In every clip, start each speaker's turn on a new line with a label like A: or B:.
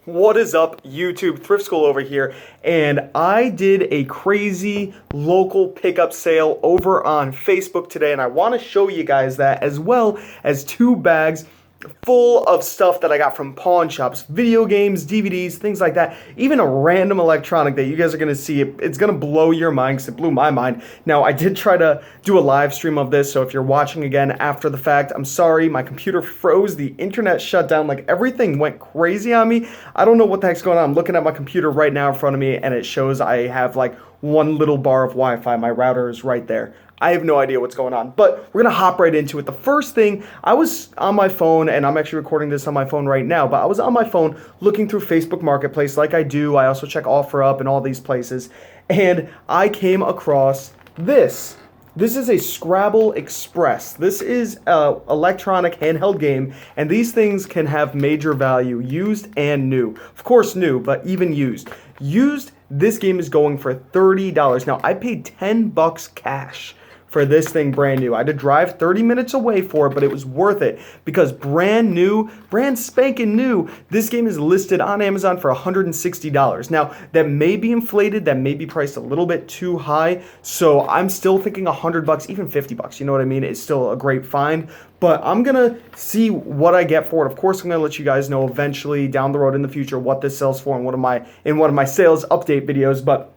A: What is up, YouTube? Thrift School over here, and I did a crazy local pickup sale over on Facebook today, and I want to show you guys that, as well as 2 bags full of stuff that I got from pawn shops, video games, DVDs, things like that, even a random electronic that you guys are going to see. It's going to blow your mind, because it blew my mind. Now, I did try to do a live stream of this, so if you're watching again after the fact, I'm sorry, my computer froze, the internet shut down, like everything went crazy on me. I don't know what the heck's going on. I'm looking at my computer right now in front of me, and it shows I have like one little bar of Wi-Fi. My router is right there. I have no idea what's going on, but we're going to hop right into it. The first thing, I was on my phone, and I'm actually recording this on my phone right now, but I was on my phone looking through Facebook Marketplace like I do. I also check OfferUp and all these places, and I came across this. This is a Scrabble Express. This is an electronic handheld game, and these things can have major value, used and new. Of course new, but even used. Used, this game is going for $30. Now, I paid $10 cash for this thing brand new. I had to drive 30 minutes away for it, but it was worth it because brand new, brand spanking new, this game is listed on Amazon for $160. Now, that may be inflated, that may be priced a little bit too high, so I'm still thinking $100, even $50, you know what I mean? It's still a great find, but I'm gonna see what I get for it. Of course, I'm gonna let you guys know eventually down the road in the future what this sells for in one of my sales update videos, but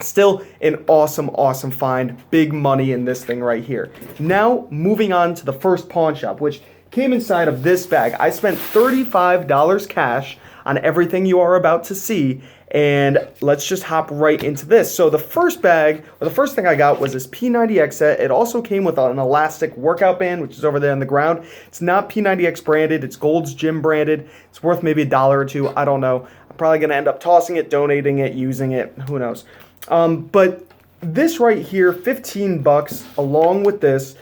A: still an awesome find. Big money in this thing right here. Now, moving on to the first pawn shop, which came inside of this bag. I spent $35 cash on everything you are about to see, and let's just hop right into this. So the first bag, or the first thing I got was this P90X set. It also came with an elastic workout band, which is over there on the ground. It's not P90X branded, it's Gold's Gym branded. It's worth maybe $1 or $2, I don't know. I'm probably gonna end up tossing it, donating it, using it, who knows. But this right here, $15 along with this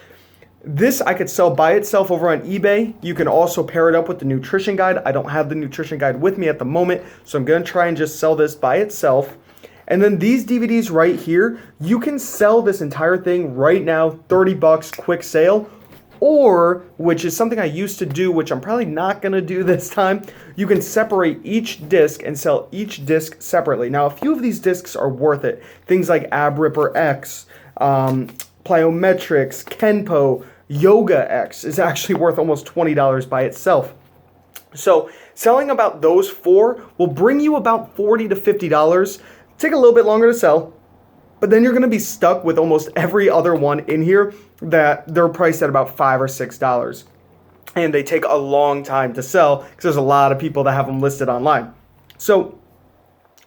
A: I could sell by itself over on eBay. You can also pair it up with the nutrition guide. I don't have the nutrition guide with me at the moment, so I'm going to try and just sell this by itself. And then these DVDs right here, you can sell this entire thing right now, $30, quick sale. Or, which is something I used to do, which I'm probably not going to do this time, you can separate each disc and sell each disc separately. Now, a few of these discs are worth it. Things like Ab Ripper X, Plyometrics, Kenpo, Yoga X is actually worth almost $20 by itself. So, selling about those 4 will bring you about $40 to $50. Take a little bit longer to sell, but then you're going to be stuck with almost every other one in here that they're priced at about $5 or $6. And they take a long time to sell because there's a lot of people that have them listed online. So,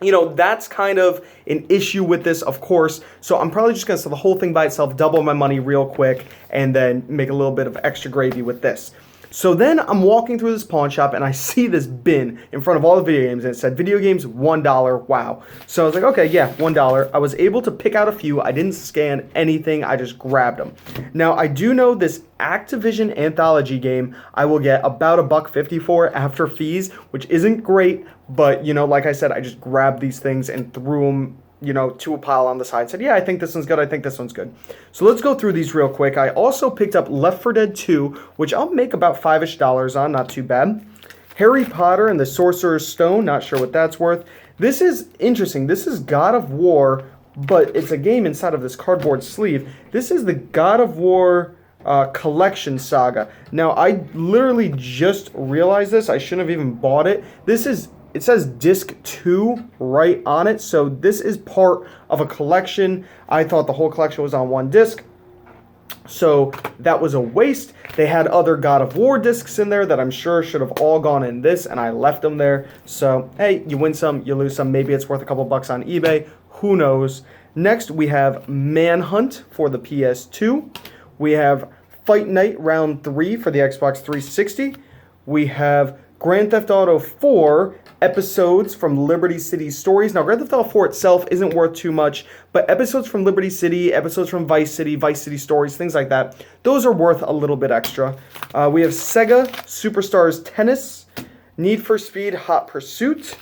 A: you know, that's kind of an issue with this, of course. So I'm probably just going to sell the whole thing by itself, double my money real quick, and then make a little bit of extra gravy with this. So then I'm walking through this pawn shop and I see this bin in front of all the video games, and it said video games $1. Wow. So I was like, okay, yeah, $1. I was able to pick out a few. I didn't scan anything. I just grabbed them. Now, I do know this Activision Anthology game I will get about $1.50 for after fees, which isn't great, but you know, like I said, I just grabbed these things and threw them, you know, to a pile on the side. Said, yeah, I think this one's good. I think this one's good. So let's go through these real quick. I also picked up Left 4 Dead 2, which I'll make about $5-ish on. Not too bad. Harry Potter and the Sorcerer's Stone. Not sure what that's worth. This is interesting. This is God of War, but it's a game inside of this cardboard sleeve. This is the God of War collection saga. Now, I literally just realized this. I shouldn't have even bought it. It says disc 2 right on it, so this is part of a collection. I thought the whole collection was on one disc, so that was a waste. They had other God of War discs in there that I'm sure should have all gone in this, and I left them there. So, hey, you win some, you lose some. Maybe it's worth a couple bucks on eBay. Who knows? Next, we have Manhunt for the PS2. We have Fight Night Round 3 for the Xbox 360. We have Grand Theft Auto 4 episodes from Liberty City Stories. Now, Grand Theft Auto 4 itself isn't worth too much, but episodes from Liberty City, episodes from Vice City Stories, things like that, those are worth a little bit extra. We have Sega Superstars Tennis, Need for Speed Hot Pursuit,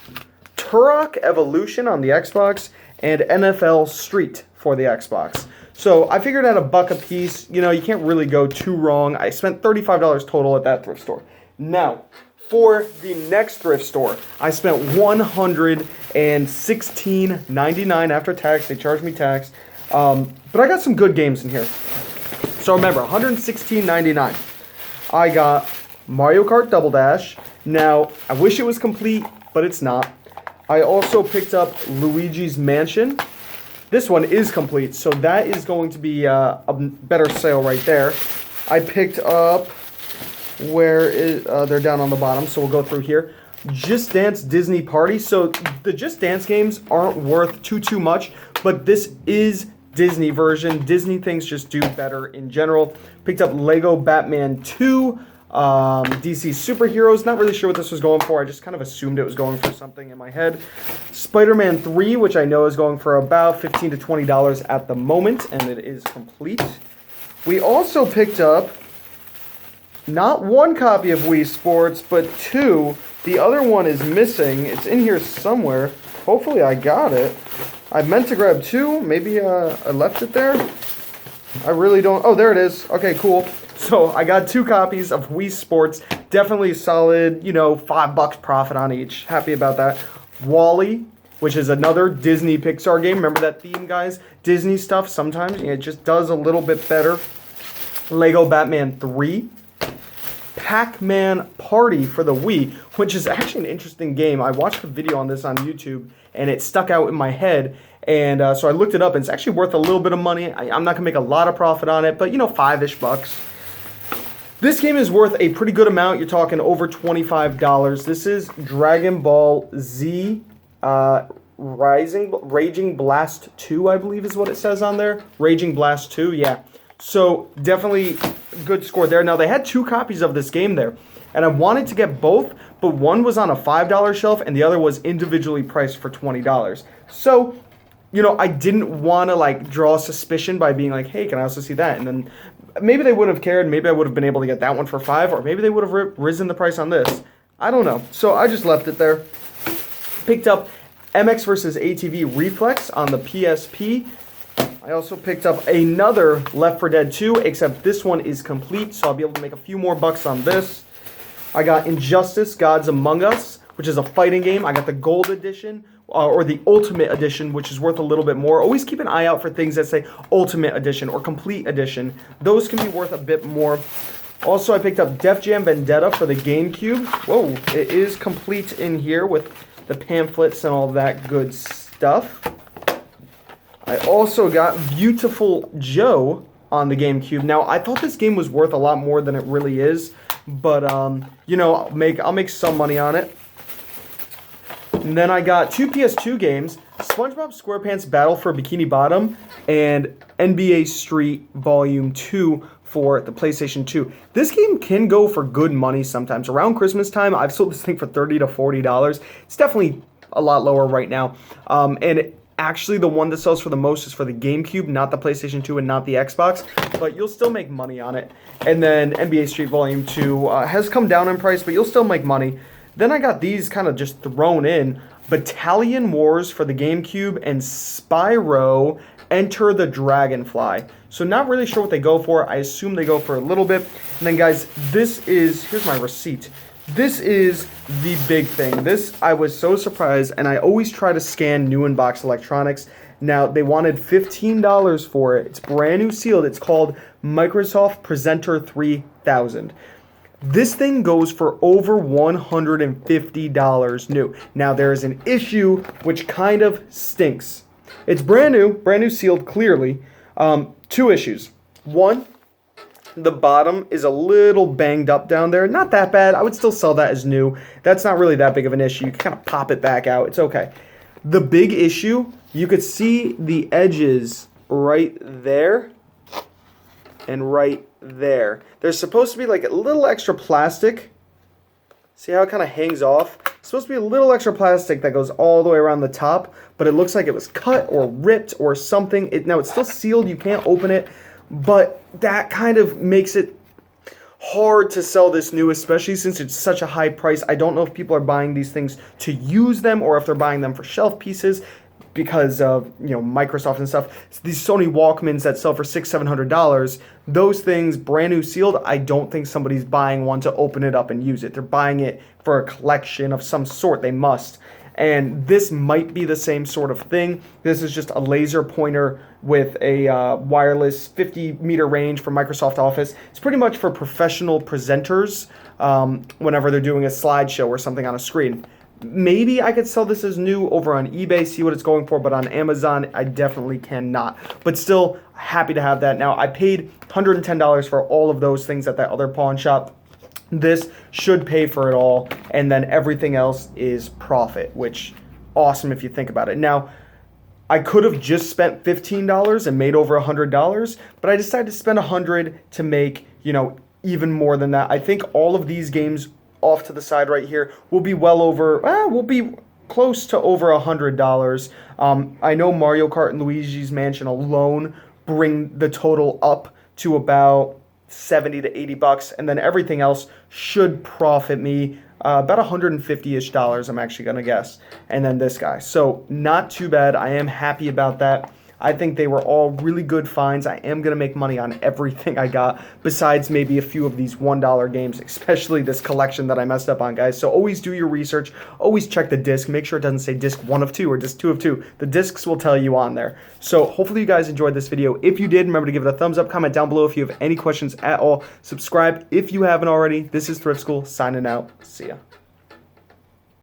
A: Turok Evolution on the Xbox, and NFL Street for the Xbox. So I figured at $1 a piece, you know, you can't really go too wrong. I spent $35 total at that thrift store. Now, For the next thrift store, I spent $116.99 after tax. They charged me tax. But I got some good games in here. So remember, $116.99. I got Mario Kart Double Dash. Now, I wish it was complete, but it's not. I also picked up Luigi's Mansion. This one is complete, so that is going to be a better sale right there. I picked up, they're down on the bottom, so we'll go through here. Just Dance Disney Party. So the Just Dance games aren't worth too much, but this is Disney version. Disney things just do better in general. Picked up Lego Batman 2. DC Superheroes, not really sure what this was going for. I just kind of assumed it was going for something in my head. Spider-Man 3, which I know is going for about $15 to $20 at the moment, and it is complete. We also picked up not one copy of Wii Sports, but two. The other one is missing. It's in here somewhere. Hopefully I got it. I meant to grab two. Maybe I left it there. I really don't. Oh, there it is. Okay, cool. So I got two copies of Wii Sports. Definitely solid, $5 profit on each. Happy about that. Wall-E, which is another Disney Pixar game. Remember that theme, guys? Disney stuff, sometimes it just does a little bit better. Lego Batman 3. Pac-Man Party for the Wii, which is actually an interesting game. I watched a video on this on YouTube, and it stuck out in my head. And so I looked it up, and it's actually worth a little bit of money. I'm not going to make a lot of profit on it, but, $5-ish bucks. This game is worth a pretty good amount. You're talking over $25. This is Dragon Ball Z Raging Blast 2, I believe is what it says on there. Raging Blast 2, yeah. So definitely good score there. Now, they had two copies of this game there, and I wanted to get both, but one was on a $5 shelf, and the other was individually priced for $20. So, I didn't want to, draw suspicion by being like, hey, can I also see that? And then maybe they wouldn't have cared. Maybe I would have been able to get that one for $5, or maybe they would have risen the price on this. I don't know. So I just left it there. Picked up MX vs. ATV Reflex on the PSP. I also picked up another Left 4 Dead 2, except this one is complete, so I'll be able to make a few more bucks on this. I got Injustice Gods Among Us, which is a fighting game. I got the Gold Edition, or the Ultimate Edition, which is worth a little bit more. Always keep an eye out for things that say Ultimate Edition or Complete Edition. Those can be worth a bit more. Also, I picked up Def Jam Vendetta for the GameCube. Whoa, it is complete in here with the pamphlets and all that good stuff. I also got Beautiful Joe on the GameCube. Now, I thought this game was worth a lot more than it really is, but I'll make some money on it. And then I got two PS2 games, SpongeBob SquarePants Battle for Bikini Bottom and NBA Street Volume 2 for the PlayStation 2. This game can go for good money sometimes. Around Christmas time, I've sold this thing for $30 to $40. It's definitely a lot lower right now. Actually, the one that sells for the most is for the GameCube, not the PlayStation 2 and not the Xbox, but you'll still make money on it. And then NBA Street Volume 2 has come down in price, but you'll still make money. Then I got these kind of just thrown in. Battalion Wars for the GameCube and Spyro Enter the Dragonfly. So not really sure what they go for. I assume they go for a little bit. And then, guys, here's my receipt. This is the big thing. This, I was so surprised, and I always try to scan new in-box electronics. Now, they wanted $15 for it. It's brand new sealed. It's called Microsoft Presenter 3000. This thing goes for over $150 new. Now, there is an issue which kind of stinks. It's brand new sealed clearly. Two issues. One, the bottom is a little banged up down there. Not that bad. I would still sell that as new. That's not really that big of an issue. You can kind of pop it back out. It's okay. The big issue, you could see the edges right there and right there. There's supposed to be like a little extra plastic. See how it kind of hangs off? It's supposed to be a little extra plastic that goes all the way around the top, but it looks like it was cut or ripped or something. Now, it's still sealed. You can't open it. But that kind of makes it hard to sell this new, especially since it's such a high price. I don't know if people are buying these things to use them or if they're buying them for shelf pieces. because of, you know, Microsoft and stuff. These Sony Walkmans that sell for $600-700, those things brand new sealed, I don't think somebody's buying one to open it up and use it. They're buying it for a collection of some sort. They must. And this might be the same sort of thing. This is just a laser pointer with a wireless 50-meter range for Microsoft Office. It's pretty much for professional presenters whenever they're doing a slideshow or something on a screen. Maybe I could sell this as new over on eBay, see what it's going for, but on Amazon, I definitely cannot. But still, happy to have that. Now, I paid $110 for all of those things at that other pawn shop. This should pay for it all, and then everything else is profit, which awesome if you think about it. Now, I could have just spent $15 and made over $100, but I decided to spend $100 to make, you know, even more than that. I think all of these games off to the side right here will be well over, will be close to over $100. I know Mario Kart and Luigi's Mansion alone bring the total up to about 70 to 80 bucks, and then everything else should profit me about $150-ish, I'm actually going to guess. And then this guy. So not too bad. I am happy about that. I think they were all really good finds. I am going to make money on everything I got, besides maybe a few of these $1 games, especially this collection that I messed up on, guys. So always do your research. Always check the disc. Make sure it doesn't say disc 1 of 2 or disc 2 of 2. The discs will tell you on there. So hopefully you guys enjoyed this video. If you did, remember to give it a thumbs up. Comment down below if you have any questions at all. Subscribe if you haven't already. This is Thrift School signing out. See ya.